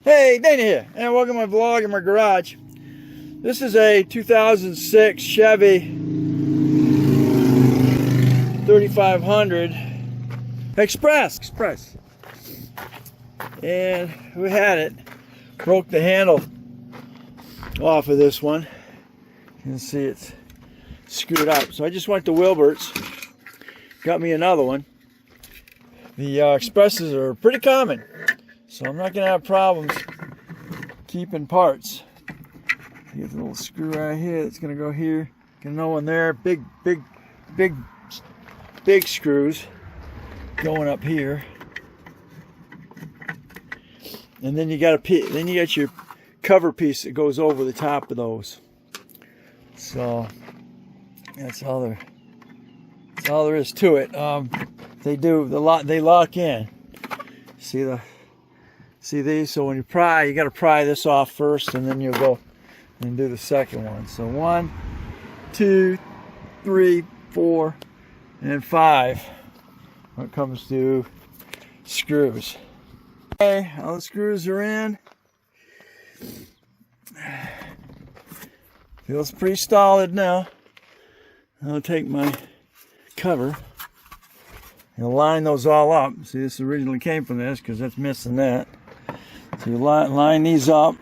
Hey, Dana here, and welcome to my vlog in my garage. This is a 2006 Chevy 3500 Express. And we had it. Broke the handle off of this one. You can see it's screwed up. So I just went to Wilbert's, got me another one. The Expresses are pretty common, so I'm not going to have problems keeping parts. Here's a little screw right here that's going to go here. Get another one there. Big screws going up here. And then you got your cover piece that goes over the top of those. So that's all there is to it. They lock in. See these? So when you pry, you got to pry this off first, and then you'll go and do the second one. So 1, 2, 3, 4, and 5 when it comes to screws. Okay, all the screws are in. Feels pretty solid now. I'll take my cover and line those all up. See, this originally came from this because that's missing that. So you line these up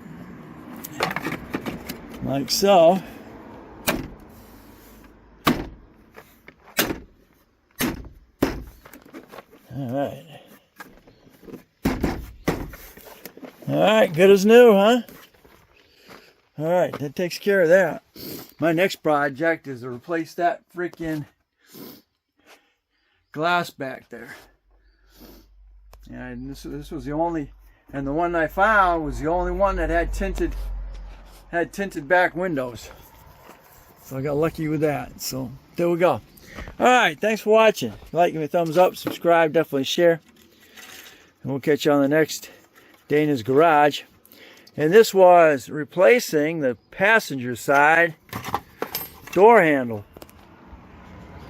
like so. Alright, good as new, huh? Alright, that takes care of that. My next project is to replace that freaking glass back there. And this was the only, and the one I found was the only one that had tinted back windows. So I got lucky with that. So there we go. Alright, thanks for watching. Like, give me a thumbs up, subscribe, definitely share. And we'll catch you on the next Dana's Garage. And this was replacing the passenger side door handle.